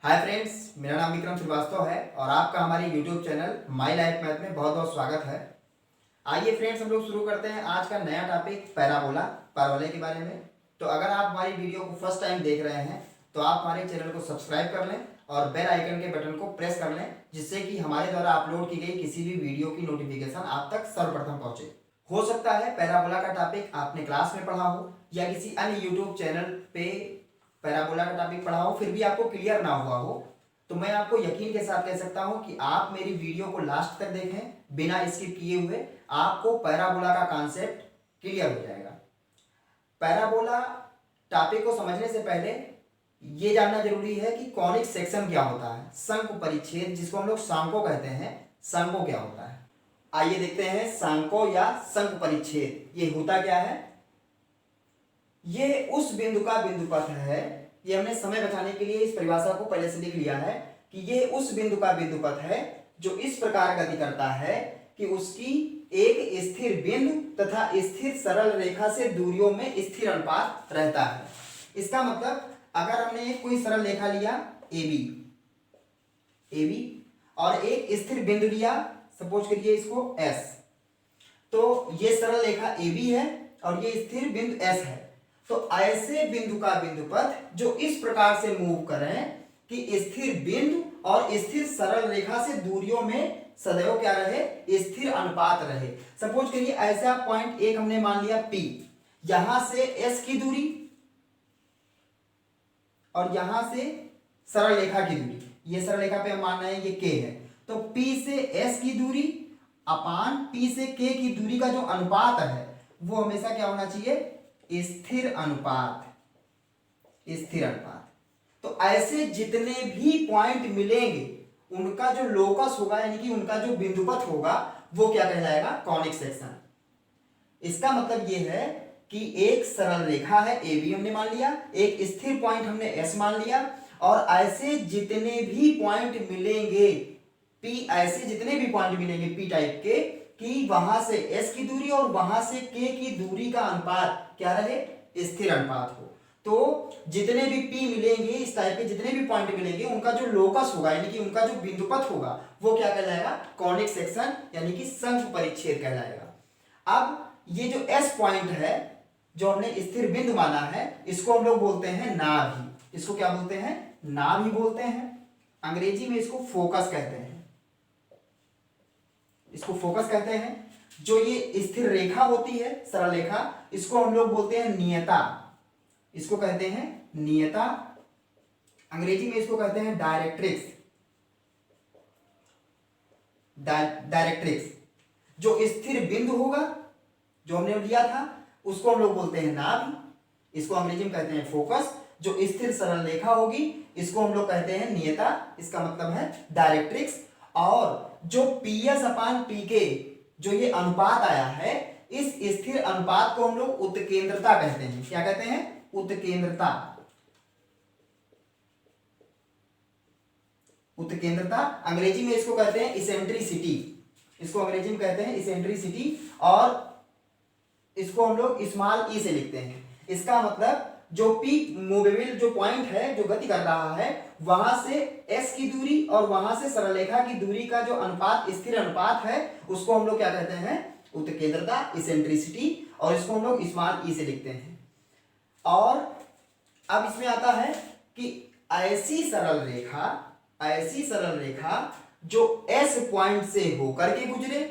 Hi friends, मेरा नाम विक्रम श्रीवास्तव है और आपका हमारे YouTube channel my life math में बहुत बहुत स्वागत है। आइए फ्रेंड्स, हम लोग शुरू करते हैं आज का नया टॉपिक पैराबोला, परवलय के बारे में। तो अगर आप हमारी वीडियो को फर्स्ट टाइम देख रहे हैं तो आप हमारे चैनल को सब्सक्राइब कर लें और बेल आइकन के बटन को प्रेस कर लें, जिससे कि हमारे द्वारा अपलोड की गई किसी भी वीडियो की नोटिफिकेशन आप तक सर्वप्रथम पहुंचे। हो सकता है पैराबोला का टॉपिक आपने क्लास में पढ़ा हो या किसी अन्य यूट्यूब चैनल पे पैराबोला का टॉपिक पढ़ा हो, फिर भी आपको क्लियर ना हुआ हो, तो मैं आपको यकीन के साथ कह सकता हूं कि आप मेरी वीडियो को लास्ट तक देखें बिना स्किप किए हुए, आपको पैराबोला का कॉन्सेप्ट क्लियर हो जाएगा। पैराबोला टॉपिक को समझने से पहले ये जानना जरूरी है कि कॉनिक सेक्शन क्या होता है, शंकु परिच्छेद जिसको हम लोग सांको कहते हैं, सांको क्या होता है। आइए देखते हैं सांको या शंकु परिच्छेद ये होता क्या है। ये उस बिंदु का बिंदुपथ है। ये हमने समय बचाने के लिए इस परिभाषा को पहले से लिख लिया है कि ये उस बिंदु का बिंदुपथ है जो इस प्रकार गति करता है कि उसकी एक स्थिर बिंदु तथा स्थिर सरल रेखा से दूरियों में स्थिर अनुपात रहता है। इसका मतलब अगर हमने कोई सरल रेखा लिया AB और एक स्थिर बिंदु लिया, सपोज करिए इसको S, तो ये सरल रेखा AB है और ये स्थिर बिंदु S है। तो ऐसे बिंदु का बिंदुपथ जो इस प्रकार से मूव करें कि स्थिर बिंदु और स्थिर सरल रेखा से दूरियों में सदैव क्या रहे, स्थिर अनुपात रहे। सपोज करिए ऐसा पॉइंट एक हमने मान लिया P, यहां से S की दूरी और यहां से सरल रेखा की दूरी, ये सरल रेखा पे हम मान रहे हैं ये K है, तो P से S की दूरी अपान P से K की दूरी का जो अनुपात है वो हमेशा क्या होना चाहिए, स्थिर अनुपात, स्थिर अनुपात। तो ऐसे जितने भी पॉइंट मिलेंगे उनका जो लोकस होगा यानी कि उनका जो बिंदुपथ होगा वो क्या कहलाएगा, कॉनिक सेक्शन। इसका मतलब ये है कि एक सरल रेखा है AB हमने मान लिया, एक स्थिर पॉइंट हमने S मान लिया, और ऐसे जितने भी पॉइंट मिलेंगे P, ऐसे जितने भी पॉइंट मिलेंगे P टाइप के कि वहां से S की दूरी और वहां से K की दूरी का अनुपात क्या रहे, स्थिर अनुपात हो। तो जितने भी P मिलेंगे, इस टाइप के जितने भी पॉइंट मिलेंगे उनका जो लोकस होगा यानी कि उनका जो बिंदुपथ होगा वो क्या कहलाएगा, कॉनिक सेक्शन यानी कि शंकु परिच्छेद कहलाएगा। अब ये जो S पॉइंट है जो हमने स्थिर बिंदु माना है इसको हम लोग बोलते हैं नाभि। इसको क्या बोलते हैं, नाभि बोलते हैं। अंग्रेजी में इसको फोकस कहते हैं, इसको फोकस कहते हैं। जो ये स्थिर रेखा होती है, सरल रेखा, इसको हम लोग बोलते हैं नियता, इसको कहते हैं नियता। अंग्रेजी में इसको कहते हैं डायरेक्ट्रिक्स, डायरेक्ट्रिक्स। जो स्थिर बिंदु होगा जो हमने लिया था उसको हम लोग बोलते हैं नाभि, इसको अंग्रेजी में कहते हैं फोकस। जो स्थिर सरल रेखा होगी इसको हम लोग कहते हैं नियता, इसका मतलब है डायरेक्ट्रिक्स। और जो PS अपान PK जो ये अनुपात आया है, इस स्थिर अनुपात को हम लोग उत्केंद्रता कहते हैं। क्या कहते हैं, उत्केंद्रता। उत्केंद्रता अंग्रेजी में इसको कहते हैं इसेंट्रिसिटी, इसको अंग्रेजी में कहते हैं इसेंट्रिसिटी, और इसको हम लोग स्मॉल ई से लिखते हैं। इसका मतलब जो P मूवेबल जो पॉइंट है जो गति कर रहा है वहां से S की दूरी और वहां से सरल रेखा की दूरी का जो अनुपात, स्थिर अनुपात है, उसको हम लोग क्या कहते हैं, उत्केंद्रता, इसेंट्रिसिटी, और इसको हम लोग स्मॉल ई से लिखते हैं। और अब इसमें आता है कि ऐसी सरल रेखा जो S पॉइंट से होकर के गुजरे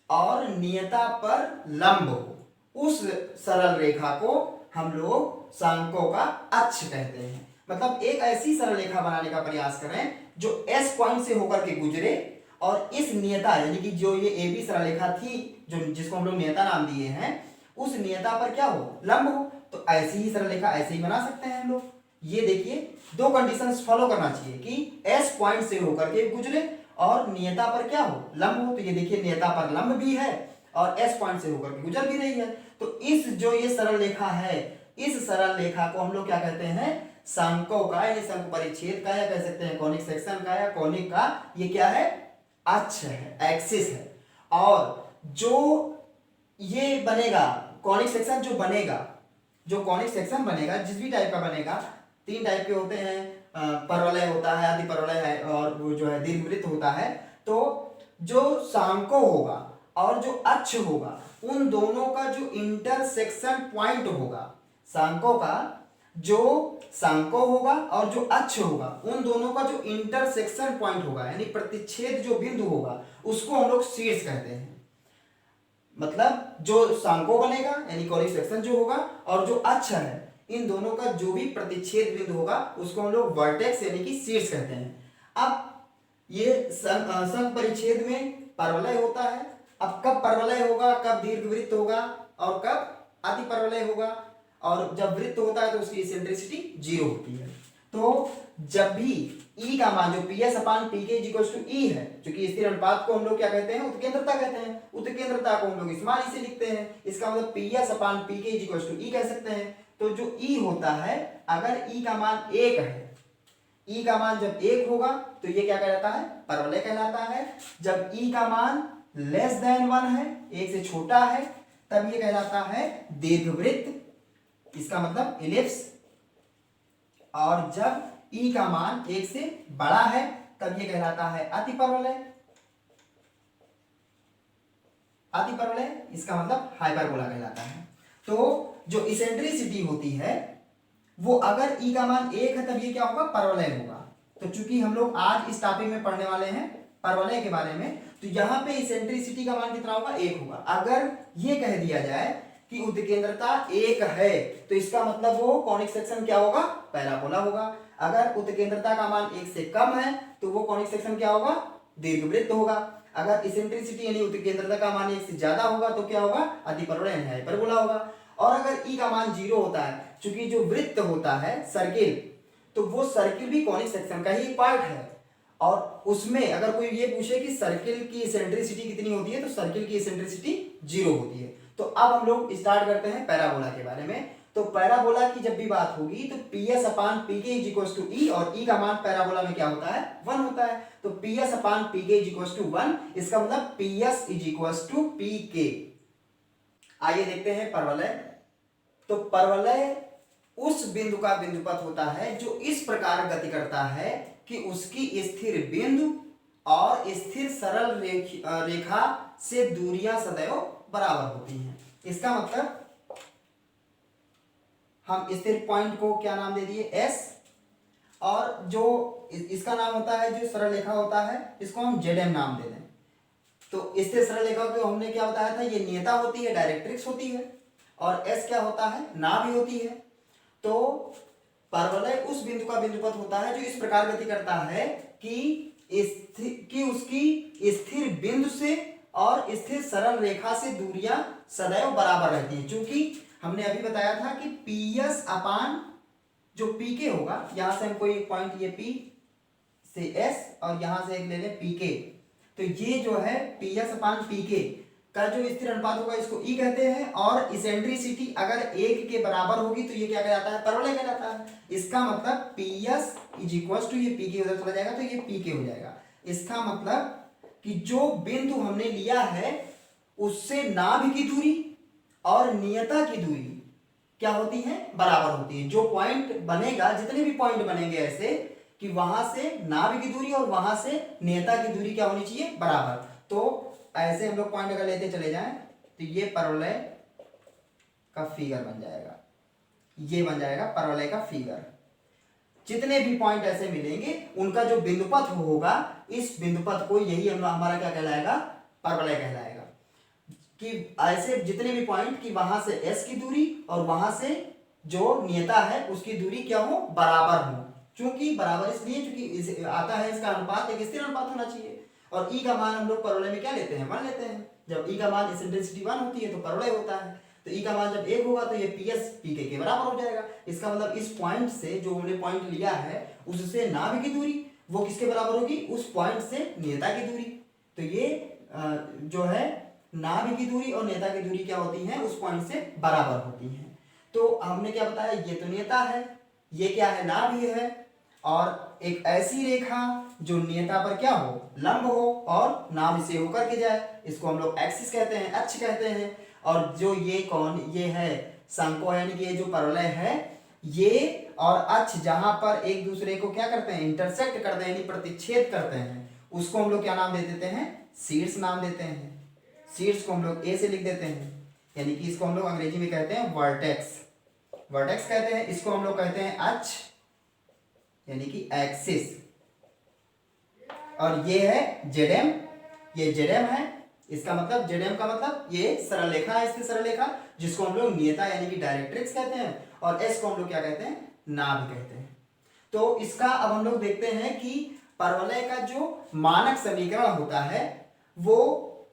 और नियता पर लंब हो, उस सरल रेखा को हम लोग सांको का अक्ष कहते हैं। मतलब एक ऐसी सरल रेखा बनाने का प्रयास करें जो S पॉइंट से होकर के गुजरे और इस नियता यानी कि जो ये AB सरल रेखा थी जो जिसको हम लोग नियता नाम दिए हैं, उस नियता पर क्या हो, लंब हो। तो ऐसी ही सरल रेखा ऐसे ही बना सकते हैं हम लोग। ये देखिए, दो कंडीशंस फॉलो करना चाहिए कि S पॉइंट से होकर के गुजरे और नियता पर क्या हो, लंब हो। तो ये देखिए नियता पर लंब भी है और S पॉइंट से होकर के गुजर भी रही है। तो इस जो ये सरल रेखा है, इस सरल रेखा को हम लोग क्या कहते हैं, सांको का यानी शंकु परिच्छेद का, या कह सकते हैं कॉनिक सेक्शन का या कॉनिक का, ये क्या है, अक्ष है, एक्सिस है। और जो ये बनेगा कॉनिक सेक्शन जो कॉनिक सेक्शन बनेगा जिस भी टाइप का बनेगा, तीन टाइप के होते हैं, परवलय होता है, अति परवलय है, और वो जो है दीर्घवृत्त होता है, तो जो सांको होगा और जो अक्ष होगा उन दोनों का जो इंटरसेक्शन पॉइंट होगा, सांको का जो सांको होगा और जो अक्ष होगा उन दोनों का जो इंटरसेक्शन पॉइंट होगा, यानी प्रतिच्छेद जो बिंदु होगा, उसको हम लोग शीर्ष कहते हैं। मतलब जो सांको बनेगा यानी कॉनिक सेक्शन जो होगा और जो अक्ष है, इन दोनों का जो भी प्रतिच्छेद बिंदु होगा उसको हम लोग वर्टेक्स यानी कि शीर्ष कहते हैं। अब ये संघ परिच्छेद में परवलय होता है। अब कब परवलय होगा, कब दीर्घवृत्त होगा और कब अति परवलय होगा, और जब वृत्त होता है तो उसकी इसेंट्रिसिटी 0 होती है। तो जब भी ई का मान जो पी एस अपान पी के इक्वल्स टू ई है, क्योंकि स्थिर अनुपात को हम लोग क्या कहते हैं, उत्केंद्रता कहते हैं, उत्केंद्रता को हम लोग स्मॉल ई से लिखते हैं, इसका मतलब पी एस अपान पी के इक्वल्स टू ई कह सकते हैं। तो जो ई होता है, अगर ई का मान 1 है, ई का मान जब 1 होगा तो ये क्या कहलाता है, परवलय कहलाता है। जब ई का मान लेस देन 1 है, 1 से छोटा है, तब ये कहलाता है दीर्घवृत्त, इसका मतलब इलिप्स। और जब ई का मान 1 से बड़ा है तब ये कहलाता है अति परवलय। अति परवलय इसका मतलब हाइपरबोला कहलाता है। तो जो इसेंट्रिसिटी होती है वो अगर ई का मान 1 है तब ये क्या होगा, परवलय होगा। तो चूंकि हम लोग आज इस टॉपिक में पढ़ने वाले हैं परवलय के बारे में, तो यहाँ पे इसेंट्रिसिटी का मान कितना होगा, 1 होगा। अगर ये कह दिया जाए कि उत्केंद्रता 1 है तो इसका मतलब वो कॉनिक सेक्शन क्या होगा, पैराबोला होगा। अगर उत्केंद्रता का मान 1 से कम है तो वो कॉनिक सेक्शन क्या होगा, दीर्घवृत्त होगा। अगर इसेंट्रिसिटी यानी उत्केंद्रता का मान 1 से ज्यादा होगा तो क्या होगा, अति परवलय यानी हाइपरबोला होगा। और अगर ई का मान 0 होता है, चूंकि जो वृत्त होता है सर्किल, तो वो सर्किल भी कॉनिक सेक्शन का ही पार्ट है। और उसमें अगर कोई ये पूछे कि सर्किल की इसेंट्रिसिटी कितनी होती है, तो सर्किल की इसेंट्रिसिटी 0 होती है। तो अब हम लोग स्टार्ट करते हैं पैराबोला के बारे में। तो पैराबोला की जब भी बात होगी तो पी एस अपान पी के इक्वल्स टू ई, और ई का मान पैराबोला में क्या होता है, 1 होता है। तो पी एस अपान पी के इक्वल्स टू 1, इसका मतलब P S equals to P K. आइए देखते हैं परवलय। तो परवलय उस बिंदु का बिंदुपथ होता है जो इस प्रकार गति करता है कि उसकी स्थिर बिंदु और स्थिर सरल रेखा से दूरियां सदैव बराबर होती हैं। इसका मतलब हम स्थिर पॉइंट को क्या नाम दे दिए, एस, और जो इसका नाम होता है जो सरल रेखा होता है इसको हम जेड एम नाम दे दें। तो स्थिर सरल रेखा को हमने क्या बताया था, ये नियता होती है, डायरेक्ट्रिक्स होती है, और एस क्या होता है, नाभि होती है। तो परवलय उस बिंदु का बिंदुपथ होता है जो इस प्रकार गति करता है कि उसकी स्थिर बिंदु से और स्थिर सरल रेखा से दूरियां सदैव बराबर रहती हैं। क्योंकि हमने अभी बताया था कि पी एस अपान जो पी के होगा, यहां से हम कोई एक पॉइंट ये पी से एस और यहां से एक ले लें पी के, तो ये जो है पी एस अपान पी के का जो स्थिर अनुपात होगा इसको ई कहते हैं। और इसेंट्रिसिटी अगर 1 के बराबर होगी तो ये क्या कहलाता है, परवलय कहलाता है। इसका मतलब P S is equal to, ये पी के उधर चला जाएगा तो ये पी के हो जाएगा। इसका मतलब कि जो बिंदु हमने लिया है उससे नाभि की दूरी और नियता की दूरी क्या होती है, बराबर होती है। जो पॉइंट बनेगा, जितने भी पॉइंट बनेंगे ऐसे कि वहां से नाभि की दूरी और वहां से नियता की दूरी क्या होनी चाहिए, बराबर। तो ऐसे हम लोग पॉइंट अगर लेते चले जाएं तो ये परवलय का फिगर बन जाएगा, ये बन जाएगा परवलय का फिगर। जितने भी पॉइंट ऐसे मिलेंगे उनका जो बिंदुपथ होगा, इस बिंदुपथ को यही हमारा क्या कहलाएगा, परवलय कहलाएगा। कि ऐसे जितने भी पॉइंट कि वहां से एस की दूरी और वहां से जो नियता है उसकी दूरी क्या हो, बराबर हो। क्योंकि बराबर इसलिए क्योंकि आता है इसका अनुपात एक स्थिर अनुपात होना चाहिए। और ई का मान हम लोग परवलय में क्या लेते हैं, 1 लेते हैं। जब ई का मान इसेंट्रिसिटी 1 होती है तो परवलय होता है। तो ई का मान जब 1 होगा तो ये पी एस पी के बराबर हो जाएगा। इसका मतलब इस पॉइंट से जो हमने पॉइंट लिया है उससे नाभि की दूरी वो किसके बराबर होगी, उस पॉइंट से नियता की दूरी। तो ये जो है नाभि की दूरी और नियता की दूरी क्या होती है, उस पॉइंट से बराबर होती है। तो हमने क्या बताया, ये तो नियता है, ये क्या है, नाभि है। और एक ऐसी रेखा जो नियता पर क्या हो, लंब हो और नाभि से होकर के जाए, इसको हम लोग एक्सिस कहते हैं, अक्ष कहते हैं। और जो ये कौन, ये है सांको यानी कि ये जो परवलय है ये और अक्ष जहां पर एक दूसरे को क्या करते हैं, इंटरसेक्ट करते हैं यानी प्रतिच्छेद करते हैं, उसको हम लोग क्या नाम दे देते हैं, शीर्ष नाम देते हैं। शीर्ष को हम लोग ए से लिख देते हैं, यानी कि इसको हम लोग अंग्रेजी में कहते हैं वर्टेक्स, वर्टेक्स कहते हैं। इसको हम लोग कहते हैं अक्ष यानी कि एक्सिस। और ये है जेडएम, ये जेडएम है। इसका मतलब जेडएम का मतलब ये सरल रेखा है, इसकी सरल रेखा, जिसको हम लोग नियता यानी कि डायरेक्ट्रिक्स कहते हैं। और एस को हम लोग क्या कहते हैं, नाभ कहते हैं। तो इसका अब हम लोग देखते हैं कि परवलय का जो मानक समीकरण होता है वो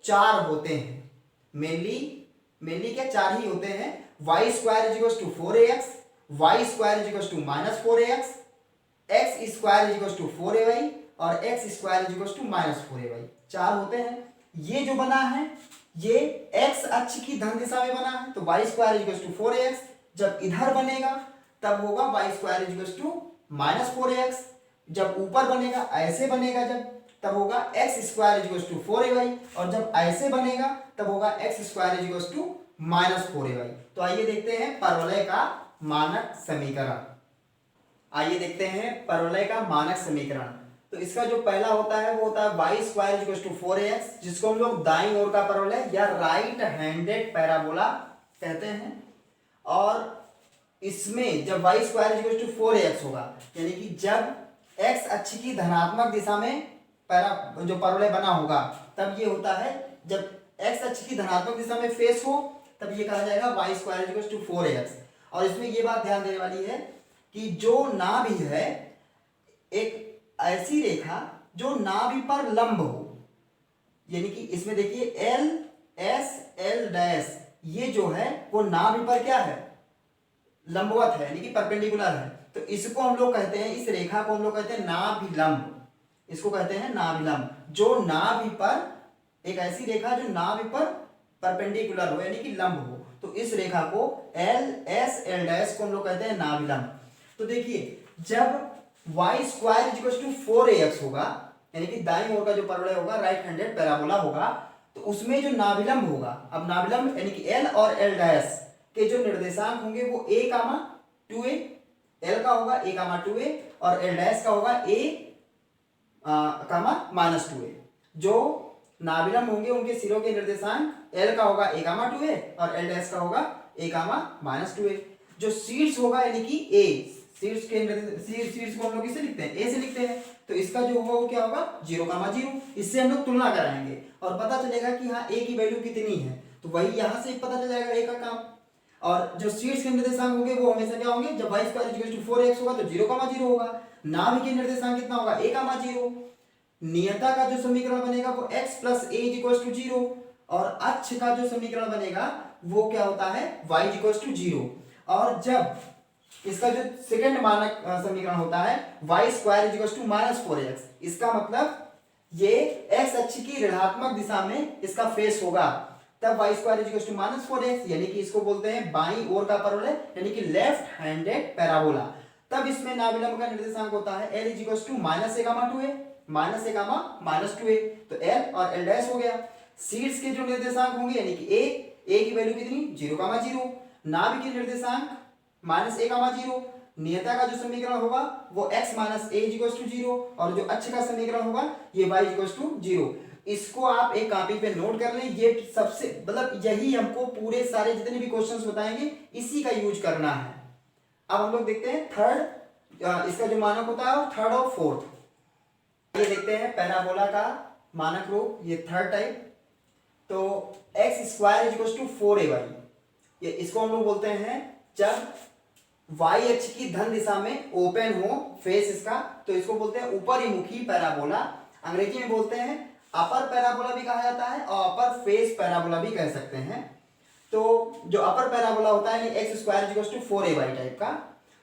4 होते हैं। मेनली क्या 4 ही होते हैं। Y square is equals to 4ax, y square is equals to -4ax, x square is equals to 4ay और x square is equals to -4ay। 4 होते हैं। ये जो बना है ये एक्स अक्ष की धन दिशा में बना है, तो y square is equals to 4ax। जब इधर बनेगा तब होगा y square is equals to -4ax। जब ऊपर बनेगा ऐसे बनेगा जब, तब होगा x square is equals to 4ay। और जब ऐसे बनेगा तब होगा x square is equals to -4ay। तो आइए देखते हैं परवलय का मानक समीकरण। आइए देखते हैं परवलय का मानक समीकरण। तो इसका जो पहला होता है वो होता है Y square equals to 4ax, जिसको हम लोग दाईं ओर का परवलय या राइट हैंडेड पैराबोला कहते हैं। और इसमें जब y square equals to 4ax होगा, यानी कि जब x अक्ष की धनात्मक दिशा में जो परवलय बना होगा, तब ये होता है जब x अक्ष की धनात्मक दिशा में फेस हो, तब ये कहा जाएगा Y square equals to 4ax। और इसमें ये बात ध्यान देने वाली है कि जो नाभि है एक ऐसी रेखा जो नाभि पर लंब हो, यानी कि इसमें देखिए एल एस एल डैश, ये जो है वो नाभि पर क्या है, लंबवत है, यानी कि परपेंडिकुलर है। तो इसको हम लोग कहते हैं, इस रेखा को हम लोग कहते हैं नाभिलंब। इसको कहते हैं नाभिलंब। जो नाभि पर, एक ऐसी रेखा जो नाभि पर परपेंडिकुलर हो यानी कि लंब हो, तो इस रेखा को एल एस एल डैश को हम लोग कहते हैं नाभिलंब। तो देखिए जब y square is equals to 4ax होगा, यानी कि दाईं ओर का जो परवलय होगा राइट हैंडेड पैराबोला होगा, तो उसमें जो नाभिलंब होगा, अब नाभिलंब यानी कि एल और एल डैश के जो निर्देशांक होंगे वो a, 2a, एल का होगा a, 2a और एल डैश का होगा a, -2a। जो नाभिलंब होंगे उनके सिरों के निर्देशांक एल का होगा a, 2a और एल डैश का होगा a, -2a। जो शीर्ष होगा यानी कि a, शीर्ष के शीर्ष को हम लोग किससे लिखते हैं, a से लिखते हैं। तो इसका जो होगा वो क्या होगा 0, 0। इससे हम लोग तुलना कराएंगे और पता चलेगा कि हाँ a की वैल्यू कितनी है, तो वही यहाँ से पता चल जाएगा a का काम। और जो शीर्ष के निर्देशांक होंगे वो हमेशा क्या होंगे, जब y square equal to 4x होगा तो 0, 0 होगा। नाभि के निर्देशांक कितना होगा a, 0। नियता का जो समीकरण बनेगा वो x plus a equal to 0 और अक्ष का जो समीकरण बनेगा वो क्या होता है y इक्वल टू 0। और जब इसका जो सेकंड मानक समीकरण होता है Y square equal to -4x, इसका मतलब ये x अक्ष की ऋणात्मक दिशा में इसका फेस होगा, तब Y square equal to -4x, यानी कि इसको बोलते हैं बाईं ओर का परवलय यानी कि लेफ्ट हैंडेड पैराबोला। तब इसमें नाभिलंब का निर्देशांक होता है l equal to -a, -2a, तो l और l डैश हो गया। शीर्ष के जो निर्देशांक होंगे यानी कि a की वैल्यू कितनी 0, 0। नाभि के निर्देशांक -a, 0। नियता का जो समीकरण होगा वो x - a इक्वल टू 0 और जो अक्ष का समीकरण होगा ये y इक्वल टू 0। इसको आप एक कॉपी पे नोट कर लें। ये सबसे मतलब यही हमको पूरे सारे जितने भी क्वेश्चंस बताएंगे इसी का यूज करना है। अब हम लोग देखते हैं थर्ड, इसका जो मानक होता है थर्ड और फोर्थ। ये देखते हैं पैराबोला का मानक रूप, ये थर्ड टाइप। तो x square equal to 4ay, ये इसको हम लोग बोलते हैं जब y अक्ष की धन दिशा में ओपन हो फेस इसका, तो इसको बोलते हैं ऊपरी मुखी पैराबोला। अंग्रेजी में बोलते हैं अपर पैराबोला भी कहा जाता है और अपर फेस पैराबोला भी कह सकते हैं। तो जो अपर पैराबोला होता है यानी x square equal to 4ay type का,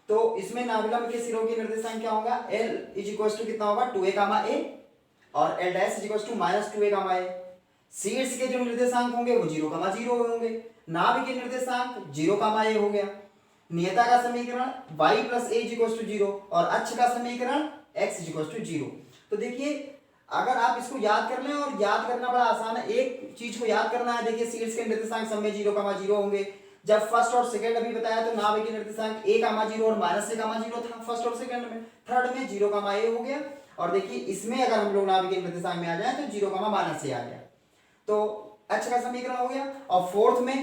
तो इसमें नाभिलंब के सिरों की निर्देशांक क्या होगा, l इज इक्वल टू कितना होगा 2a, a और l dash is equal to -2a, a। शीर्ष के जो निर्देशांक होंगे वो 0, 0 होंगे। नाभि के निर्देशांक 0, a हो गया। नियता का समीकरण y plus a equal to 0 और अक्ष का समीकरण x इक्वल टू 0। तो देखिए अगर आप इसको याद कर लें, और याद करना बड़ा आसान है, एक चीज को याद करना है। देखिए शीर्ष के निर्देशांक सब में 0, 0 होंगे, जब फर्स्ट और सेकंड अभी बताया तो नाभिकीय निर्देशांक a कामा 0 और माइनस a कामा 0 था फर्स्ट और सेकंड में। थर्ड में 0 कामा a हो गया, और देखिए इसमें अगर हम लोग नाभिकीय निर्देशांक में आ जाए तो 0 कामा माइनस a आ गया, तो h का समीकरण हो गया। और फोर्थ में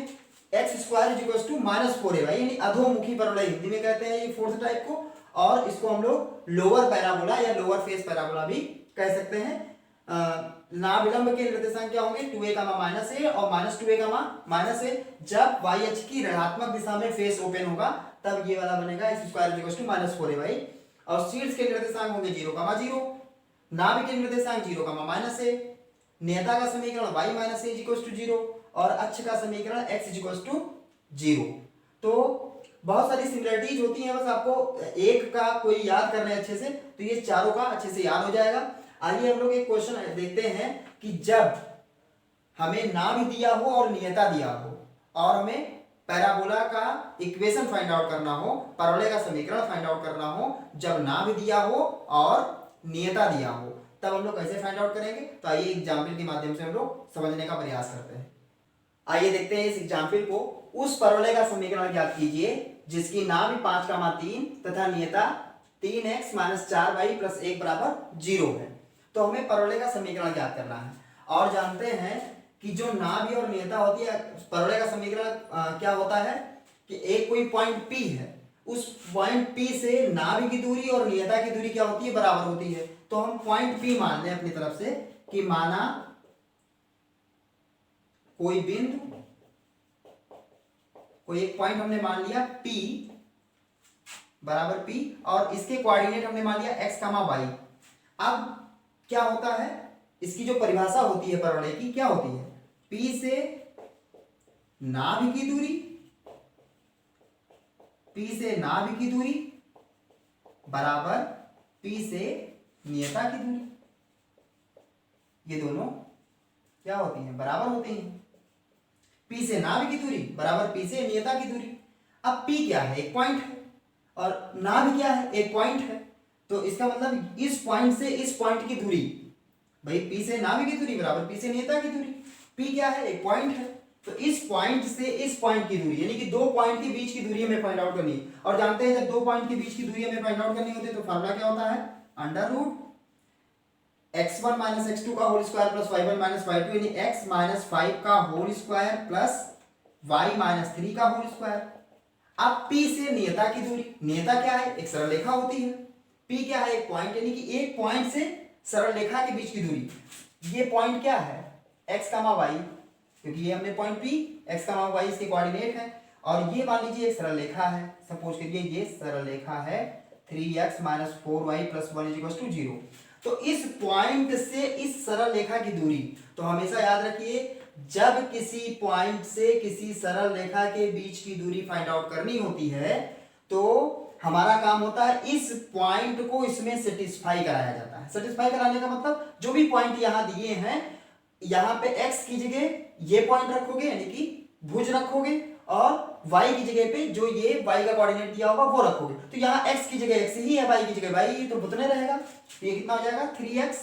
x square is equal to minus 4a यानी अधोमुखी परवलय हिंदी में कहते हैं ये फोर्थ टाइप को, और इसको हम लोग लोअर पैराबोला या लोअर फेस पैराबोला भी कह सकते हैं। नाभिलंब के निर्देशांक क्या होंगे 2a कामा माइनस a और minus 2a comma minus a। जब y अक्ष की ऋणात्मक दिशा में फेस ओपन होगा तब ये वाला बनेगा x square is equal to minus 4a। और शीर्ष के निर्देशांक होंगे 0 कामा 0, नाभिक के निर्देशांक 0 कामा माइनस a, नेता का समीकरण y minus a is equal to 0 और अक्ष का समीकरण x इज इक्वल टू 0। तो बहुत सारी सिमिलरिटीज होती हैं, बस आपको एक का कोई याद करना है अच्छे से, तो ये चारों का अच्छे से याद हो जाएगा। आइए हम लोग एक क्वेश्चन देखते हैं कि जब हमें नाभि दिया हो और नियता दिया हो और हमें पैराबोला का इक्वेशन फाइंड आउट करना हो, परवलय का समीकरण फाइंड आउट करना हो, जब नाभि दिया हो और नियता दिया हो तब हम लोग कैसे फाइंड आउट करेंगे। तो आइए एग्जाम्पल के माध्यम से हम लोग समझने का प्रयास करते हैं। आइए देखते हैं इस एग्जाम्पल को। उस परवलय का समीकरण ज्ञात कीजिए जिसकी नाभि 5 कामा 3 तथा नियता 3x माइनस 4y प्लस 1 बराबर 0 है। तो हमें परवलय का समीकरण ज्ञात करना है और जानते हैं कि जो नाभि और नियता होती है, परवलय का समीकरण क्या होता है कि एक कोई पॉइंट P है, उस पॉइंट P से नाभि की दूरी और नियता की दूरी क्या होती है बराबर होती है। तो हम पॉइंट P मान लें अपनी तरफ से कि माना कोई बिंदु, कोई एक पॉइंट हमने मान लिया P बराबर P और इसके कोऑर्डिनेट हमने मान लिया x कामा y। अब क्या होता है, इसकी जो परिभाषा होती है परवलय की क्या होती है, P से नाभि की दूरी, P से नाभि की दूरी बराबर P से नियता की दूरी। ये दोनों क्या होती हैं बराबर होती हैं। P से नाभि की दूरी बराबर P से नियता की दूरी। अब P क्या है, एक पॉइंट है, और नाभि क्या है, एक पॉइंट है। तो इसका मतलब इस पॉइंट से इस पॉइंट की दूरी, भाई P से नाभि की दूरी बराबर P से नियता की दूरी। P क्या है, एक पॉइंट है, तो इस पॉइंट से इस पॉइंट की दूरी यानी कि दो पॉइंट के बीच की दूरी हमें फाइंड आउट करनी है। और जानते हैं जब दो पॉइंट के बीच की दूरी हमें फाइंड आउट करनी होती है तो फार्मूला क्या होता है, under root x1 minus x2 का whole square plus y1 minus y2 यानी x माइनस 5 का whole square plus y minus 3 का होल स्क्वायर। अब P से नियता की दूरी, नियता क्या है, एक सरल रेखा होती है। P क्या है, एक पॉइंट यानी कि एक पॉइंट से सरल रेखा के बीच की दूरी। ये पॉइंट क्या है, x कामा y, क्योंकि ये हमने पॉइंट P x कामा y इसके कोऑर्डिनेट है। और ये मान लीजिए एक सरल रेखा है, सपोज करिए ये सरल रेखा है 3x minus 4y plus 1 is equal to 0। तो इस पॉइंट से इस सरल रेखा की दूरी, तो हमेशा याद रखिए जब किसी पॉइंट से किसी सरल रेखा के बीच की दूरी फाइंड आउट करनी होती है तो हमारा काम होता है इस पॉइंट को इसमें सेटिस्फाई कराया जाता है। सेटिस्फाई कराने का मतलब जो भी पॉइंट यहां दिए हैं, यहां पे x की जगह ये पॉइंट रखोगे यानी कि भुज रखोगे, और y की जगह पे जो ये y का कोऑर्डिनेट दिया होगा वो रखोगे। तो यहाँ x की जगह x ही है, y की जगह y, तो उतने रहेगा। तो ये कितना हो जाएगा 3x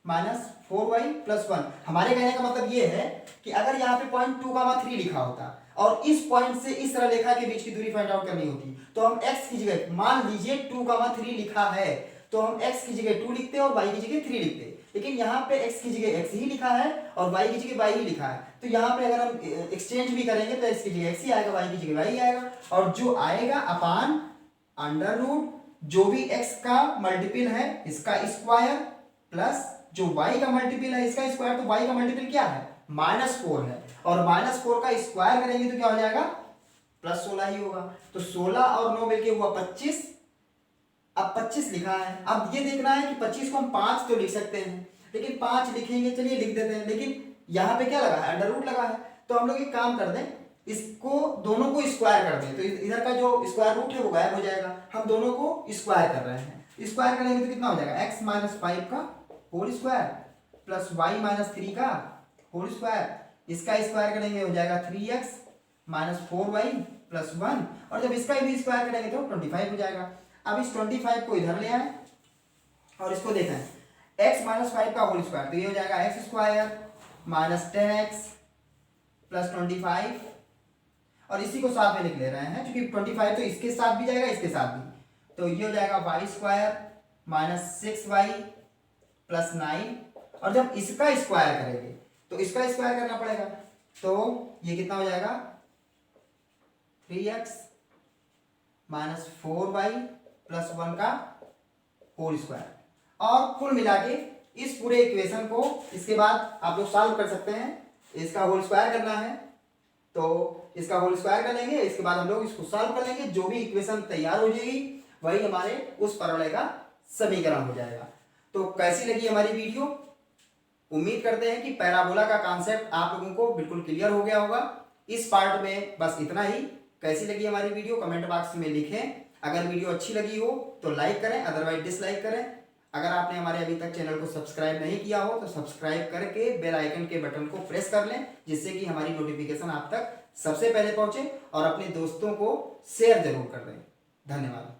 माइनस 4y प्लस 1। हमारे कहने का मतलब ये है कि अगर यहाँ पे पॉइंट 2 कामा 3 लिखा होता और इस पॉइंट से इस सरल रेखा के बीच की दूरी फाइंड आउट करनी होती तो हम x की जगह मान लीजिए 2 कामा 3 लिखा है तो हम x की जगह 2 लिखते और y की जगह 3 लिखते। लेकिन यहाँ पे x की जगह x ही लिखा है और y की जगह y ही लिखा है, तो यहाँ पे अगर हम एक्सचेंज भी करेंगे तो x की जगह x ही आएगा, y की जगह y ही आएगा, और जो आएगा अपान अंडर रूट जो भी x का मल्टीपल है इसका स्क्वायर प्लस जो y का मल्टीपल है इसका स्क्वायर। तो y का मल्टीपल क्या है, -4 है, और -4 का स्क्वायर करेंगे तो क्या हो जाएगा +16 ही होगा। तो 16 और 9 मिलके हुआ 25। अब 25 लिखा है, अब ये देखना है कि 25 को हम 5 तो लिख सकते हैं, लेकिन 5 लिखेंगे, चलिए लिख देते हैं, लेकिन यहाँ पे क्या लगा है, अंडर रूट लगा है। तो हम लोग एक काम कर दें, इसको दोनों को स्क्वायर कर दें, तो इधर का जो स्क्वायर रूट है वो गायब हो जाएगा। हम दोनों को स्क्वायर कर रहे हैं, स्क्वायर करेंगे तो कितना हो जाएगा x माइनस 5 का whole square plus y minus 3 का होल स्क्वायर, इसका स्क्वायर करेंगे हो जाएगा 3x माइनस 4y प्लस 1, और जब इसका भी स्क्वायर करेंगे तो 25 हो जाएगा। अब इस 25 को इधर ले आए और इसको देखें x माइनस 5 का होल स्क्वायर, तो ये हो जाएगा x square minus 10x plus 25, और इसी को साथ में लिख ले रहे हैं, क्योंकि 25 तो इसके साथ भी जाएगा, इसके साथ भी। तो ये हो जाएगा Y square minus 6y plus 9, और जब इसका स्क्वायर करेंगे तो इसका स्क्वायर करना पड़ेगा, तो ये कितना हो जाएगा 3x माइनस 4y प्लस 1 का होल स्क्वायर। और कुल मिला के इस पूरे इक्वेशन को इसके बाद आप लोग सॉल्व कर सकते हैं। इसका होल स्क्वायर करना है तो इसका होल स्क्वायर कर लेंगे, इसके बाद हम लोग इसको सॉल्व कर लेंगे। जो भी इक्वेशन तैयार हो जाएगी वही हमारे उस परवलय का समीकरण हो जाएगा। तो कैसी लगी हमारी वीडियो? उम्मीद करते हैं कि पैराबोला का कॉन्सेप्ट आप लोगों को बिल्कुल क्लियर हो गया होगा। इस पार्ट में बस इतना ही। कैसी लगी हमारी वीडियो कमेंट बॉक्स में लिखें। अगर वीडियो अच्छी लगी हो तो लाइक करें, अदरवाइज डिसलाइक करें। अगर आपने हमारे अभी तक चैनल को सब्सक्राइब नहीं किया हो तो सब्सक्राइब करके बेल आइकन के बटन को प्रेस कर लें, जिससे कि हमारी नोटिफिकेशन आप तक सबसे पहले पहुंचे, और अपने दोस्तों को शेयर जरूर कर दें। धन्यवाद।